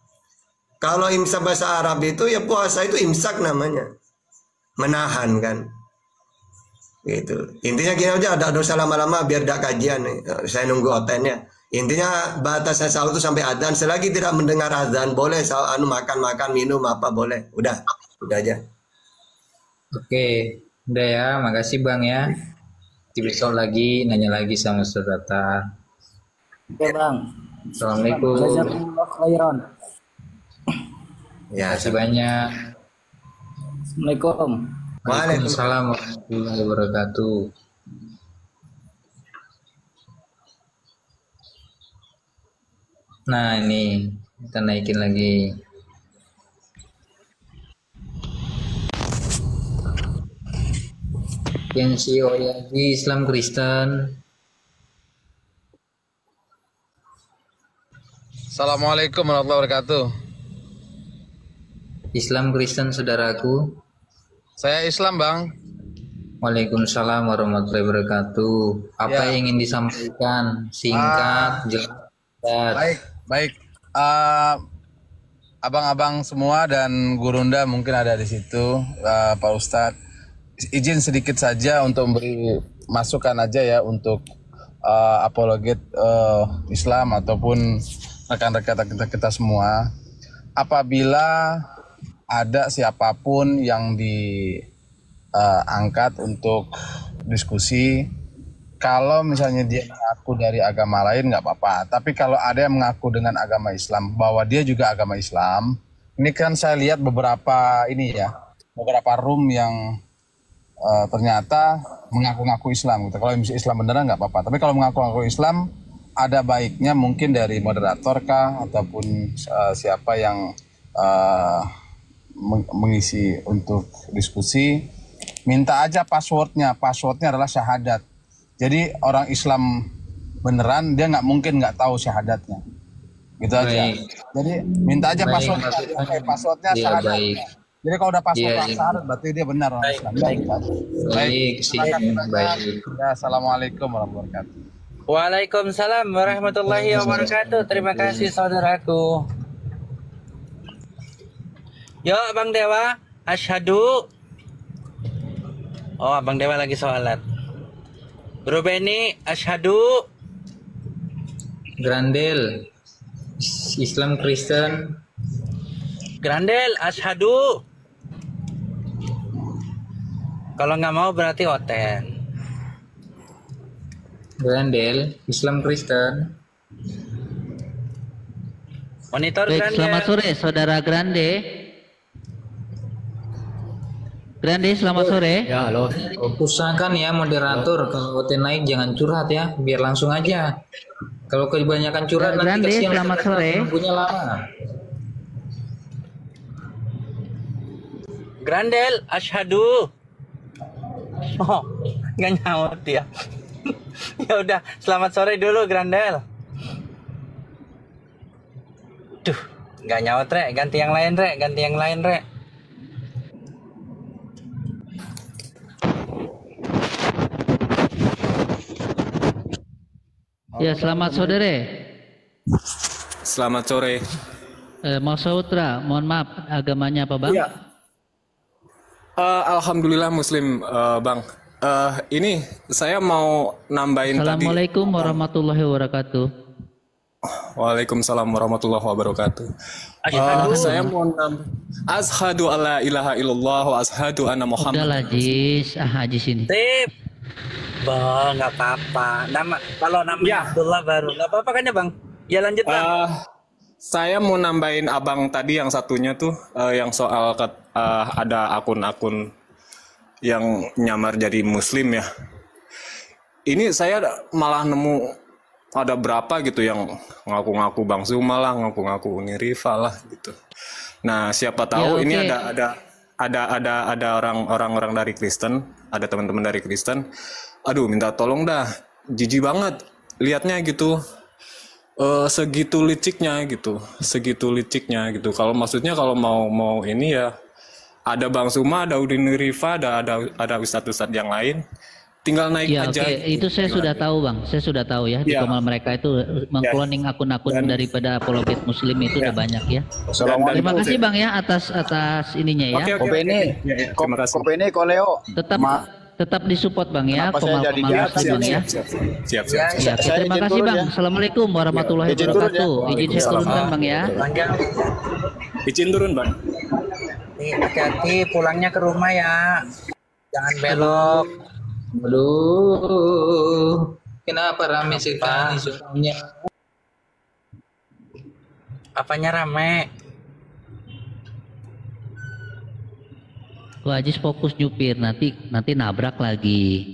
Kalau imsak bahasa Arab itu ya puasa itu imsak namanya. Menahan kan. Gitu. Intinya gini aja, ada dosa lama-lama biar tidak kajian nih. Saya nunggu otennya. Intinya batasnya sahur itu sampai adzan. Selagi tidak mendengar adzan boleh makan minum apa boleh. Udah aja. Oke, udah ya, makasih Bang ya. Besok lagi nanya lagi sama Ustadz Tata. Oke bang. Assalamualaikum. Jazakumullah khairan. Ya, terima kasih banyak. Assalamualaikum. Waalaikumsalam warahmatullahi wabarakatuh. Nah ini kita naikin lagi. Kenshi Oyagi Islam Kristen. Assalamualaikum warahmatullahi wabarakatuh. Islam Kristen saudaraku. Saya Islam bang. Waalaikumsalam warahmatullahi wabarakatuh. Apa yang ingin disampaikan? Singkat, jelas. Baik. Abang-abang semua dan Gurunda mungkin ada di situ, Pak Ustadz. Izin sedikit saja untuk memberi masukan aja ya untuk apologet Islam ataupun rekan-rekan kita semua. Apabila ada siapapun yang diangkat untuk diskusi, kalau misalnya dia mengaku dari agama lain nggak apa-apa. Tapi kalau ada yang mengaku dengan agama Islam, bahwa dia juga agama Islam, ini kan saya lihat beberapa room yang ternyata mengaku-ngaku Islam gitu. Kalau misalnya Islam beneran nggak apa-apa. Tapi kalau mengaku-ngaku Islam, ada baiknya mungkin dari moderator kah ataupun siapa yang mengisi untuk diskusi, minta aja passwordnya adalah syahadat. Jadi orang Islam beneran dia nggak mungkin nggak tahu syahadatnya, gitu aja. Jadi minta aja passwordnya syahadat. Baik. Jadi kalau udah password syahadat berarti dia benar orang Islam. Baik. Ya, assalamualaikum warahmatullahi wabarakatuh. Waalaikumsalam warahmatullahi wabarakatuh. Terima kasih saudaraku. Yo Abang Dewa, asyhadu. Oh, Abang Dewa lagi sholat. Bro Benny, asyhadu. Grandel, Islam Kristen. Grandel, asyhadu. Kalau nggak mau berarti Oten. Grandel, Islam Kristen. Monitor Baik, Grandel. selamat sore saudara Grande. Grande, selamat sore. Ya, halo. Usahakan ya moderator, kalau Oten naik jangan curhat ya, biar langsung aja. Kalau kebanyakan curhat nanti Grande, kasihan selamat sore. Punya lama. Grandel, asyhadu. Oh, nggak nyaut ya. Ya udah, selamat sore dulu Grandel. Duh, nggak nyaut Rek, ganti yang lain Rek, ganti yang lain Rek. Ya, selamat sore. Selamat sore. Mau Sautra, mohon maaf, agamanya apa Bang? Iya. Alhamdulillah Muslim, Bang. Ini saya mau nambahin tadi. Assalamualaikum warahmatullahi wabarakatuh. Waalaikumsalam warahmatullahi wabarakatuh. Saya mau nambahin. Ashadu alla ilaha illallah wa ashadu anna Muhammad. Udah lah Jis, Jis ini. Tip. Bang, nggak apa-apa. Kalau namanya Abdullah baru, nggak apa-apa kan ya Bang? Ya lanjut Bang. Saya mau nambahin abang tadi yang satunya tuh, yang soal ada akun-akun yang nyamar jadi Muslim ya. Ini saya malah nemu ada berapa gitu yang ngaku-ngaku Bang Zuma lah, ngaku-ngaku Unirifa lah gitu. Nah siapa tahu ini ada orang-orang dari Kristen, ada teman-teman dari Kristen. Aduh minta tolong dah, jijik banget liatnya gitu. Segitu liciknya gitu. Kalau maksudnya kalau mau ini ya ada Bang Zuma, ada Udin Rifa, ada ustadz-ustadz yang lain, tinggal naik ya, aja. Oke. Itu saya sudah tahu Bang, saya sudah tahu ya. Di Komal mereka itu mengkloning akun-akun daripada apologet Muslim itu udah banyak ya. Terima kasih Bang ya atas ininya ya. Kopene Koleo. Tetap disupport Bang ya, Komal ya. Siap. Ya, terima kasih Bang. Assalamualaikum warahmatullahi wabarakatuh. Izin saya turunkan Bang ya. Izin turun Bang. Hati-hati pulangnya ke rumah ya. Jangan belok. Aduh, kenapa rame sekali suaranya? Apanya rame? Wah, Jis fokus nyupir, nanti nabrak lagi.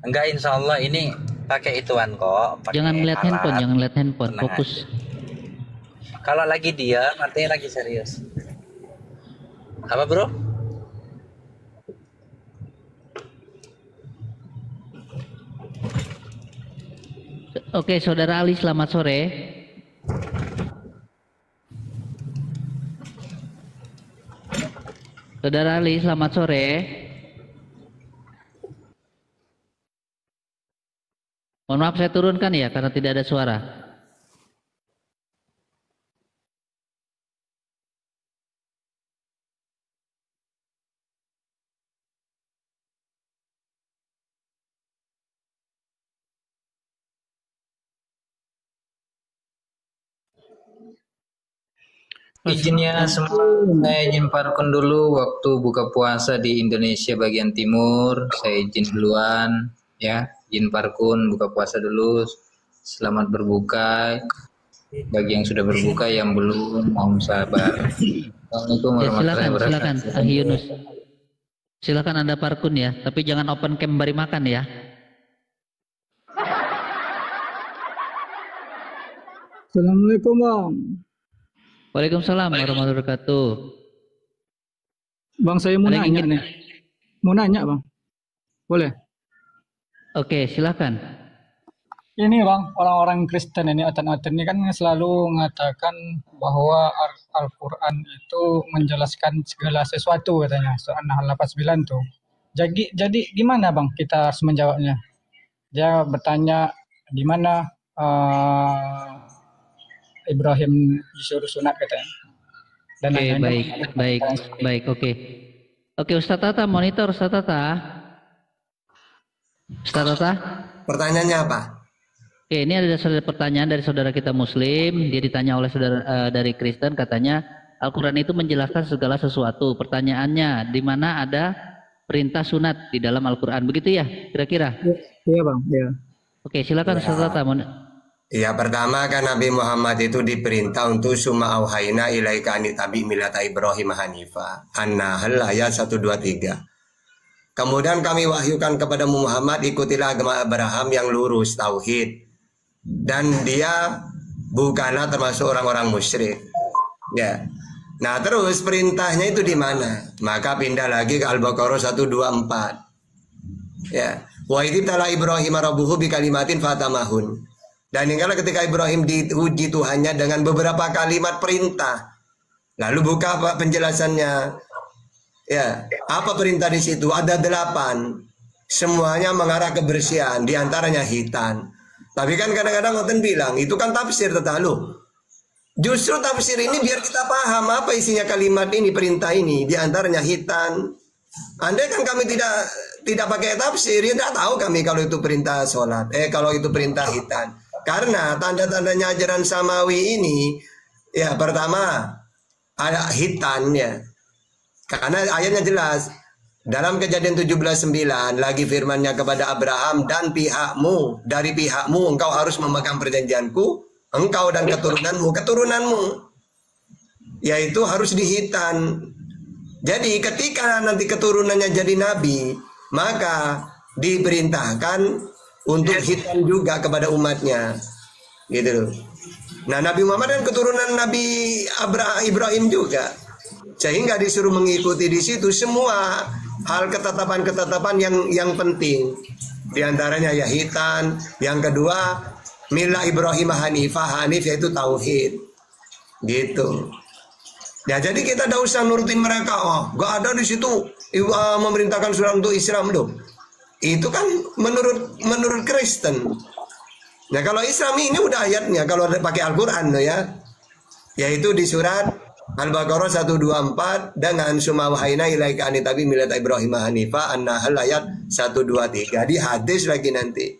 Enggak, insya Allah ini pakai ituan kok. Jangan ngeliat handphone, fokus. Kalau lagi diam, artinya lagi serius. Apa bro? Oke, Saudara Ali, selamat sore. Saudara Ali, selamat sore. Mohon maaf saya turunkan ya karena tidak ada suara. Izinnya saya izin parkun dulu waktu buka puasa di Indonesia bagian timur. Saya izin duluan ya, izin parkun buka puasa dulu. Selamat berbuka. Bagi yang sudah berbuka, yang belum mohon sabar. Assalamualaikum warahmatullahi wabarakatuh. Silakan Yunus. Silakan Anda parkun ya, tapi jangan open cam bari makan ya. Assalamualaikum Bang. Waalaikumsalam warahmatullahi wabarakatuh. Bang, saya mau nanya nih. Mau nanya Bang. Boleh? Oke, silakan. Ini Bang, orang-orang Kristen ini, atan-atan ini kan selalu mengatakan bahwa Al-Quran itu menjelaskan segala sesuatu katanya. Soal An-Nahl 89 tuh. Jadi gimana Bang kita harus menjawabnya? Dia bertanya di mana Ibrahim disuruh sunat katanya. Oke, baik. Oke, Ustaz Tata, monitor Ustaz Tata. Pertanyaannya apa? Oke, ini ada pertanyaan dari saudara kita Muslim. Dia ditanya oleh saudara dari Kristen, katanya Al-Quran itu menjelaskan segala sesuatu. Pertanyaannya, di mana ada perintah sunat di dalam Al-Quran? Begitu ya, kira-kira? Iya Bang, iya. Oke, silakan Ustaz Tata. Ya, pertama kan Nabi Muhammad itu diperintah untuk summa auhayna ilaika an tabi millata Ibrahim hanifa. An-Nahl ayat 123. Kemudian kami wahyukan kepada Muhammad, ikutilah agama Abraham yang lurus tauhid. Dan dia bukanlah termasuk orang-orang musyrik. Ya. Nah, terus perintahnya itu di mana? Maka pindah lagi ke Al-Baqarah 124. Ya. Wa idibtala Ibrahim rabbuhu bikalimatin fatamahun. Dan ingatlah ketika Ibrahim diuji Tuhannya dengan beberapa kalimat perintah. Lalu buka apa penjelasannya? Ya, apa perintah di situ? Ada 8. Semuanya mengarah kebersihan, diantaranya hitan. Tapi kan kadang-kadang Ngoten bilang, itu kan tafsir tetalu. Justru tafsir ini biar kita paham apa isinya kalimat ini, perintah ini, diantaranya hitan. Andai kan kami tidak pakai tafsir, ya tidak tahu kami kalau itu perintah sholat, kalau itu perintah hitan. Karena tanda-tandanya ajaran samawi ini, ya pertama ada hitan ya. Karena ayatnya jelas. Dalam Kejadian 17:9 lagi firman-Nya kepada Abraham, dan pihakmu, dari pihakmu engkau harus memegang perjanjianku, engkau dan keturunanmu, yaitu harus dihitan. Jadi ketika nanti keturunannya jadi nabi, maka diperintahkan untuk hitan juga kepada umatnya, gitu. Nah, Nabi Muhammad kan keturunan Nabi Ibrahim juga, sehingga disuruh mengikuti di situ semua hal ketetapan-ketetapan yang penting. Di antaranya ya hitan, yang kedua milah Ibrahim Hanifah, Hanif yaitu tauhid, gitu. Ya jadi kita tidak usah nurutin mereka. Oh, gak ada di situ memerintahkan surah untuk Islam loh. Itu kan menurut Kristen. Nah kalau Islam ini udah ayatnya kalau pakai Al-Quran loh ya, yaitu di surat Al-Baqarah 124 dengan summa wahayna ilaika an tabi millat Ibrahim Hanifa An-Nahl ayat 123. Di hadis lagi nanti.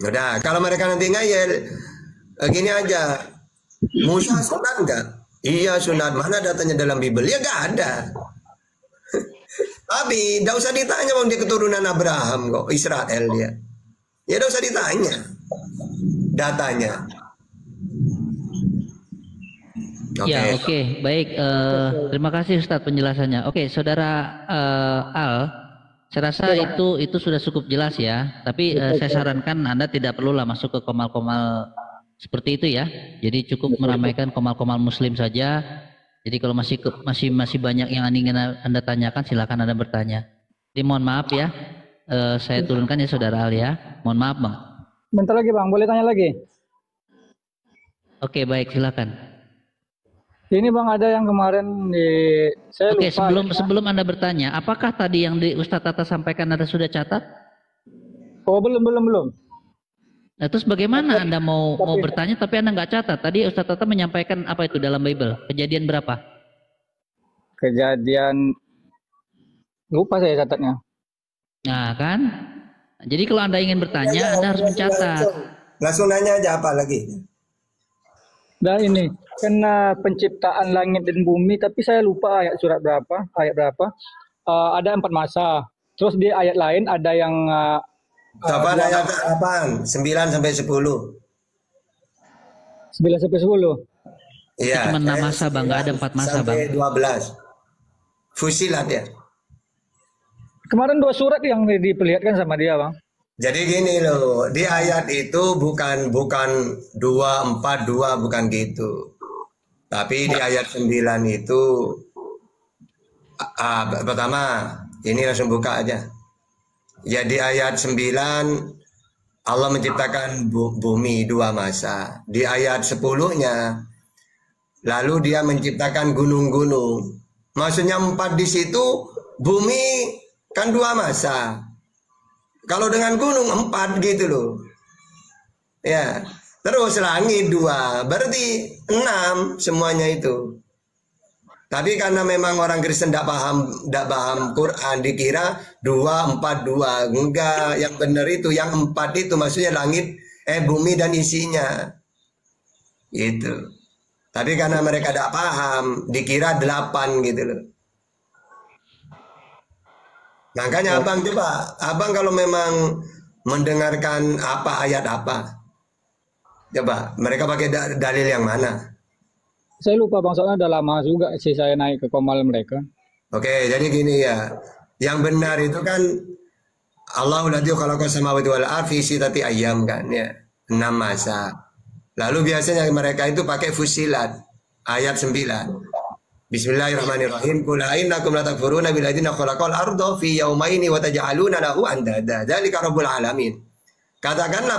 Udah, kalau mereka nanti ngayel gini aja. Musa sunat enggak? Iya sunat. Mana datanya dalam Bible? Ya enggak ada. Tapi enggak usah ditanya mau dia keturunan Abraham kok, Israel dia. Ya enggak usah ditanya datanya. Ya, oke. Baik, terima kasih Ustadz penjelasannya. Oke, Saudara Al, saya rasa itu sudah cukup jelas ya. Tapi saya sarankan Anda tidak perlulah masuk ke komal-komal seperti itu ya. Jadi cukup meramaikan komal-komal Muslim saja. Jadi kalau masih banyak yang ingin Anda tanyakan, silakan Anda bertanya. Jadi mohon maaf ya, saya turunkan ya Saudara Al ya. Mohon maaf Bang. Bentar lagi Bang, boleh tanya lagi? Oke, baik, silakan. Ini Bang, ada yang kemarin saya Oke, lupa. sebelum Anda bertanya, apakah tadi yang di Ustadz Tata sampaikan Anda sudah catat? Oh, belum. Nah, terus bagaimana Anda mau bertanya tapi Anda nggak catat? Tadi Ustadz Tata menyampaikan apa itu dalam Bible? Kejadian berapa? Kejadian lupa saya catatnya. Nah, kan? Jadi kalau Anda ingin bertanya, Anda harus mencatat. Langsung nanya aja apa lagi? Nah ini kena penciptaan langit dan bumi, tapi saya lupa ayat berapa. Ada 4 masa. Terus di ayat lain ada yang Kapan ayat 8? 9 sampai 10. 9 sampai 10. Iya. Cuma 6 masa Bang, nggak ada 4 masa Bang. Sampai 12. Fusilat ya. Kemarin 2 surat yang diperlihatkan sama dia Bang. Jadi gini loh, di ayat itu bukan 2, 4, 2 bukan gitu. Tapi di ayat 9 itu pertama, ini langsung buka aja. Ya di ayat 9 Allah menciptakan bumi 2 masa. Di ayat 10-nya lalu dia menciptakan gunung-gunung. Maksudnya 4 di situ, bumi kan 2 masa. Kalau dengan gunung 4 gitu loh. Ya. Terus langit 2, berarti 6 semuanya itu. Tapi karena memang orang Kristen tidak paham Quran, dikira 2, 4, 2. Enggak, yang benar itu yang 4 itu maksudnya langit, bumi dan isinya. Gitu. Tapi karena mereka tidak paham, dikira 8 gitu loh. Makanya abang coba, abang kalau memang mendengarkan apa ayat apa, coba mereka pakai dalil yang mana? Saya lupa Bang, soalnya udah lama juga sih saya naik ke komal mereka. Oke, jadi gini ya, yang benar itu kan Allahu ladzi khalaqa samawati wal ardi fi sittati ayyam kan ya, 6 masa. Lalu biasanya mereka itu pakai fusilat ayat 9. Bismillahirrahmanirrahim. Qul innakum la takfuruna billadzina khalaqal arda fi yawmaini wa taj'aluna lahu andada. Dzalika rabbul alamin. Katakanlah,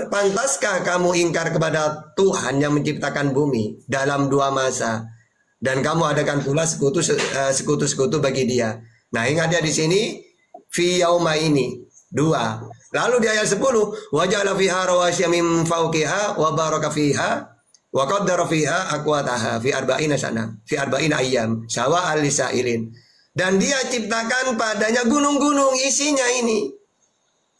pantaskah kamu ingkar kepada Tuhan yang menciptakan bumi dalam 2 masa, dan kamu adakan pula sekutu-sekutu bagi Dia. Nah, ingat ya di sini fi yaumaini 2. Lalu di ayat 10, wa ja'ala fiha rawasya min fawqiha wa baraka fiha wa qaddara fiha aqwataha fi arba'ina sana fi arba'ina ayyam sawa'al lisailin. Dan Dia ciptakan padanya gunung-gunung, isinya ini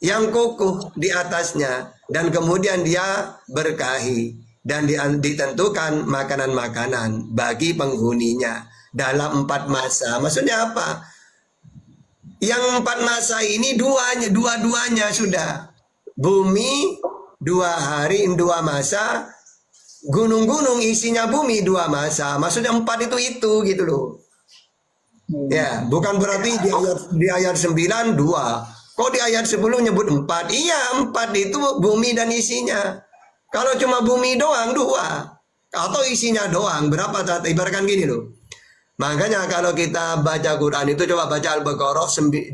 yang kokoh di atasnya, dan kemudian Dia berkahi dan ditentukan makanan-makanan bagi penghuninya dalam 4 masa. Maksudnya apa? Yang 4 masa ini dua-duanya sudah. Bumi 2 hari 2 masa, gunung-gunung isinya bumi 2 masa. Maksudnya 4 itu gitu loh. Ya, bukan berarti di ayat 9 2. Kok di ayat 10 nyebut 4? Iya, 4 itu bumi dan isinya. Kalau cuma bumi doang 2. Atau isinya doang, berapa? Ibaratkan gini loh. Makanya kalau kita baca Quran itu coba baca Al-Baqarah 29.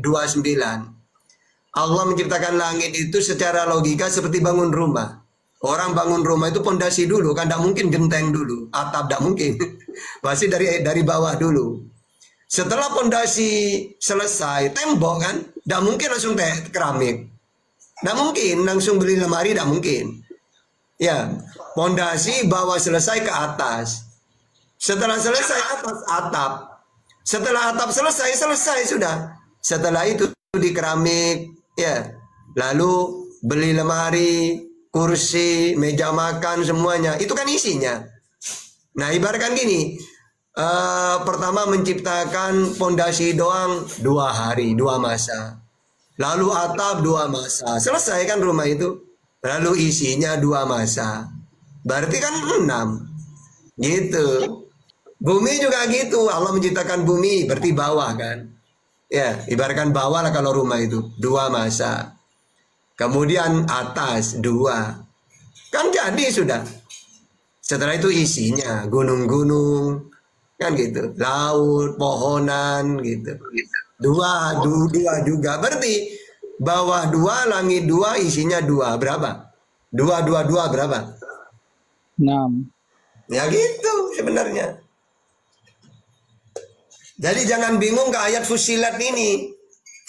Allah menciptakan langit itu secara logika seperti bangun rumah. Orang bangun rumah itu pondasi dulu, kan tidak mungkin genteng dulu, atap tidak mungkin. Pasti dari bawah dulu. Setelah pondasi selesai, tembok kan, tidak mungkin langsung keramik. Tidak mungkin langsung beli lemari, tidak mungkin. Ya, pondasi bawah selesai ke atas. Setelah selesai atas atap. Setelah atap selesai sudah. Setelah itu di keramik, ya. Lalu beli lemari, kursi, meja makan semuanya. Itu kan isinya. Nah, ibaratkan gini. Pertama menciptakan pondasi doang 2 hari, 2 masa. Lalu atap 2 masa. Selesai kan rumah itu. Lalu isinya 2 masa. Berarti kan 6. Gitu. Bumi juga gitu. Allah menciptakan bumi berarti bawah kan. Ya, ibaratkan bawah lah kalau rumah itu 2 masa. Kemudian atas 2. Kan jadi sudah. Setelah itu isinya gunung-gunung kan gitu. Laut, pohonan gitu. 2 juga. Berarti bawah 2, langit 2, isinya 2. Berapa? 2 berapa? 6. Ya gitu sebenarnya. Jadi jangan bingung ke ayat Fussilat ini.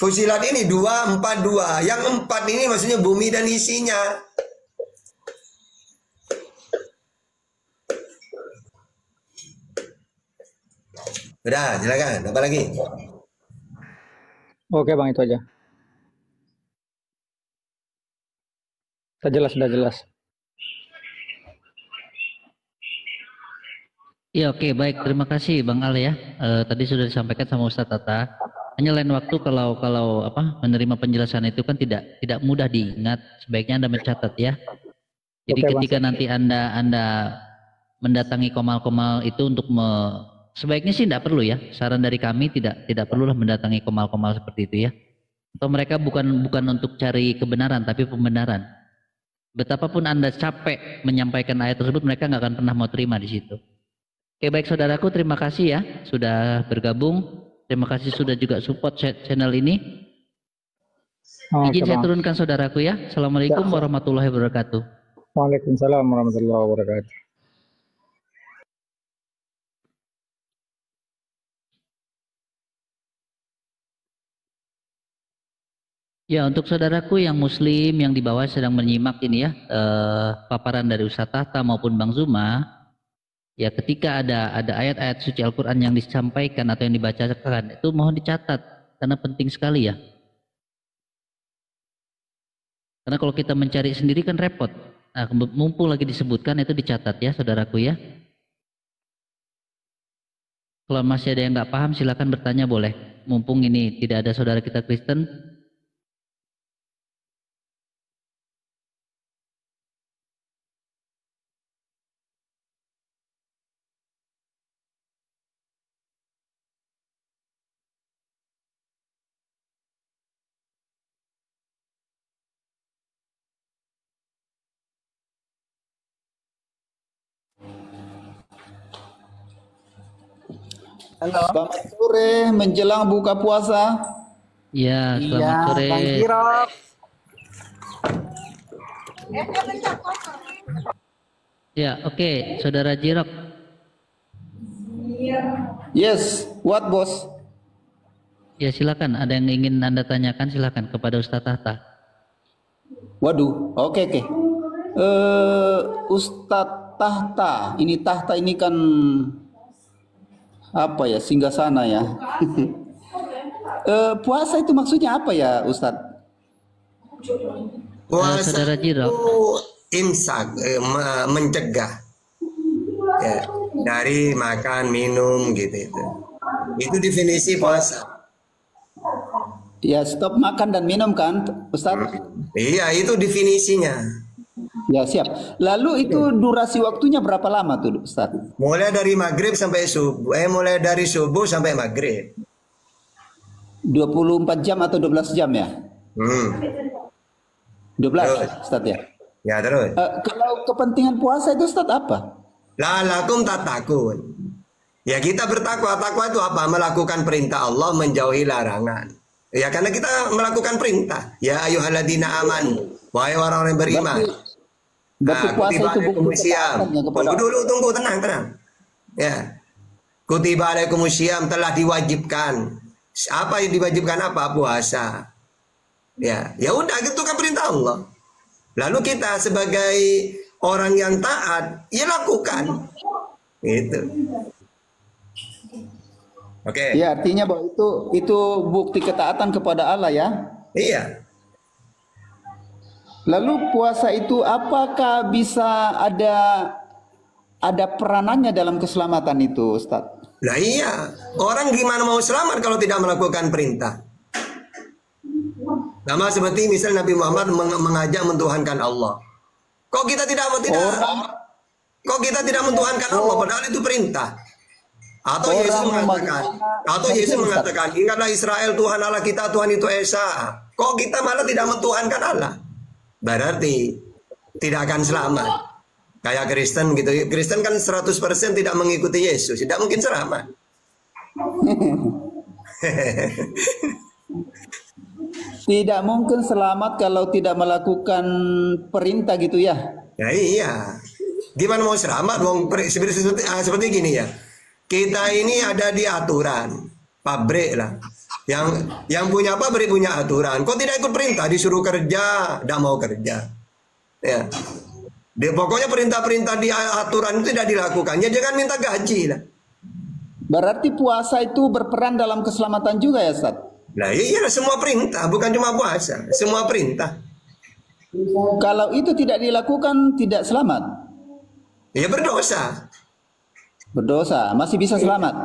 Fussilat ini 2, 4, 2. Yang 4 ini maksudnya bumi dan isinya. Udah, silakan. Apa lagi? Oke Bang, itu aja. Sudah jelas. Ya oke, baik, terima kasih Bang Al ya. Tadi sudah disampaikan sama Ustadz Tata. Hanya lain waktu kalau menerima penjelasan itu kan tidak mudah diingat. Sebaiknya Anda mencatat ya. Jadi Oke, ketika Bang. nanti Anda mendatangi komal-komal itu untuk sebaiknya sih tidak perlu ya. Saran dari kami tidak perlulah mendatangi komal-komal seperti itu ya. Atau mereka bukan untuk cari kebenaran tapi pembenaran. Betapapun Anda capek menyampaikan ayat tersebut, mereka nggak akan pernah mau terima di situ. Oke, baik saudaraku, terima kasih ya sudah bergabung. Terima kasih sudah juga support channel ini. Izin saya turunkan saudaraku ya. Assalamualaikum warahmatullahi wabarakatuh. Waalaikumsalam warahmatullahi wabarakatuh. Ya, untuk saudaraku yang muslim yang di bawah sedang menyimak ini ya, paparan dari Ustadz Tahta maupun Bang Zuma, ya ketika ada ayat-ayat suci Al-Quran yang disampaikan atau yang dibacakan, itu mohon dicatat, karena penting sekali ya. Karena kalau kita mencari sendiri kan repot. Nah, mumpung lagi disebutkan itu dicatat ya saudaraku ya. Kalau masih ada yang nggak paham silakan bertanya boleh. Mumpung ini tidak ada saudara kita Kristen. Selamat sore menjelang buka puasa. Ya, Iya, selamat sore. Bang Kirok. Ya, oke, Saudara Jirok. Yes, what bos? Ya, silakan. Ada yang ingin Anda tanyakan, silakan kepada Ustadz Tahta. Waduh, oke. Ustadz Tahta, ini kan apa ya, singgasana ya. Puasa itu maksudnya apa ya Ustadz? Puasa Saudara Jirok. itu imsak, mencegah ya, dari makan minum gitu itu. Itu definisi puasa. Ya stop makan dan minum kan Ustadz? Iya, itu definisinya. Ya siap. Lalu itu durasi waktunya berapa lama tuh Ustadz? Mulai dari maghrib sampai subuh, mulai dari subuh sampai maghrib. 24 jam atau 12 jam ya? 12 Ustadz ya? Ya terus. Kalau kepentingan puasa itu Ustadz apa? Lalakum tatakun. Ya kita bertakwa. Takwa itu apa? Melakukan perintah Allah, menjauhi larangan. Ya karena kita melakukan perintah. Ya ayyuhalladzina amanu. Wahai orang-orang yang beriman. Berarti puasa itu bukti ketaatan. Tunggu dulu, tenang. Ya. Kutiba alaikumusiyam, telah diwajibkan. Apa yang diwajibkan apa? Puasa. Ya udah, itu kan perintah Allah. Lalu kita sebagai orang yang taat, ya lakukan. Gitu. Oke. Ya artinya bahwa itu bukti ketaatan kepada Allah ya. Iya. Lalu puasa itu apakah bisa ada peranannya dalam keselamatan itu, Ustadz? Nah iya, orang gimana mau selamat kalau tidak melakukan perintah? Sama seperti misal Nabi Muhammad mengajak mentuhankan Allah. Kok kita tidak mentuhankan Allah padahal itu perintah? Atau Yesus mengatakan, ingatlah Israel, Tuhan Allah kita, Tuhan itu Esa. Kok kita malah tidak mentuhankan Allah? Berarti tidak akan selamat. Kayak Kristen gitu. Kristen kan 100% tidak mengikuti Yesus, tidak mungkin selamat. Tidak mungkin selamat kalau tidak melakukan perintah gitu ya. Ya iya. Gimana mau selamat? Seperti gini ya. Kita ini ada di aturan pabrik lah. Yang punya pabrik punya aturan. Kok tidak ikut perintah? Disuruh kerja, tidak mau kerja. Ya. Pokoknya perintah-perintah di aturan itu tidak dilakukan. Ya jangan minta gaji lah. Berarti puasa itu berperan dalam keselamatan juga ya, Ustaz? Nah iya, semua perintah, bukan cuma puasa, semua perintah. Kalau itu tidak dilakukan tidak selamat? Ya berdosa. Berdosa, masih bisa selamat?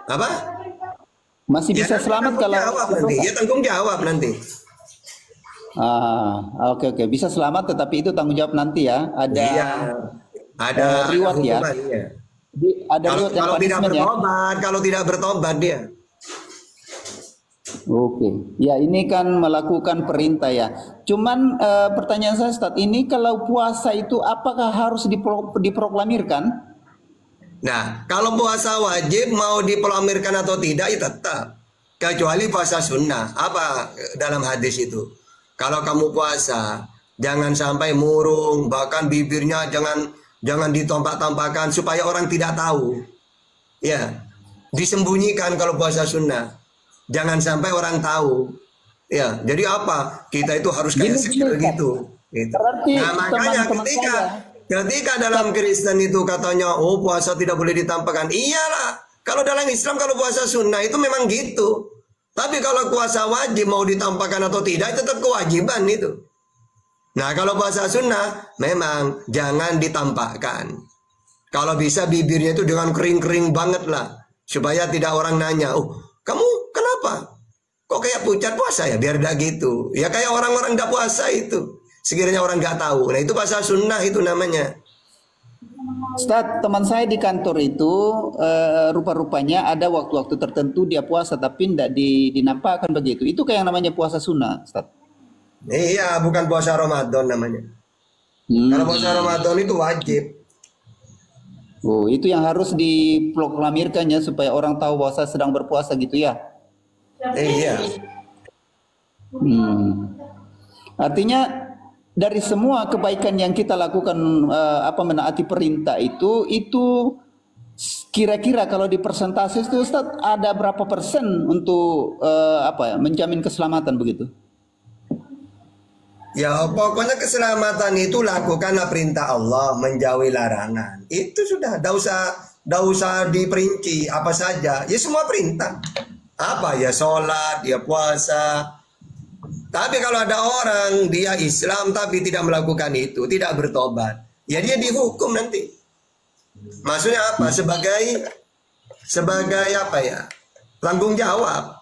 Apa? Masih bisa selamat kalau dia tanggung jawab nanti. Oke, bisa selamat tetapi itu tanggung jawab nanti ya. Ada reward ya. Ada reward yang kalau tidak bertobat dia. Oke, ya ini kan melakukan perintah ya. Cuman pertanyaan saya Ustaz, ini kalau puasa itu apakah harus diproklamirkan? Nah, kalau puasa wajib mau diproklamirkan atau tidak ya tetap. Kecuali puasa sunnah. Apa dalam hadis itu? Kalau kamu puasa, jangan sampai murung, bahkan bibirnya jangan ditompak-tompakan supaya orang tidak tahu. Ya, disembunyikan kalau puasa sunnah. Jangan sampai orang tahu. Ya, jadi apa? Kita itu harus kayak sekir gitu. Nah, makanya ketika dalam Kristen itu katanya, oh puasa tidak boleh ditampakkan. Iyalah, kalau dalam Islam kalau puasa sunnah itu memang gitu. Tapi kalau puasa wajib mau ditampakkan atau tidak, itu tetap kewajiban itu. Nah, kalau puasa sunnah memang jangan ditampakkan. Kalau bisa bibirnya itu dengan kering-kering banget lah, supaya tidak orang nanya, oh kamu kenapa? Kok kayak pucat puasa ya? Biar tidak gitu. Ya kayak orang-orang tidak puasa itu. Sekiranya orang nggak tahu. Nah itu puasa sunnah itu namanya. Ustaz, teman saya di kantor itu rupa-rupanya ada waktu-waktu tertentu dia puasa tapi tidak dinampakkan begitu. Itu kayak yang namanya puasa sunnah, Ustaz. Iya, bukan puasa Ramadan namanya. Kalau puasa Ramadan itu wajib. Oh, itu yang harus diproklamirkannya supaya orang tahu bahwa saya sedang berpuasa gitu ya. Iya. Artinya dari semua kebaikan yang kita lakukan menaati perintah itu kira-kira kalau di persentase itu Ustaz ada berapa persen untuk menjamin keselamatan begitu? Ya pokoknya keselamatan itu lakukanlah perintah Allah, menjauhi larangan. Itu sudah, dah usah diperinci apa saja. Ya semua perintah. Apa ya, sholat, ya puasa. Tapi kalau ada orang dia Islam tapi tidak melakukan itu, tidak bertobat, ya dia dihukum nanti. Maksudnya apa? Sebagai apa ya? Tanggung jawab.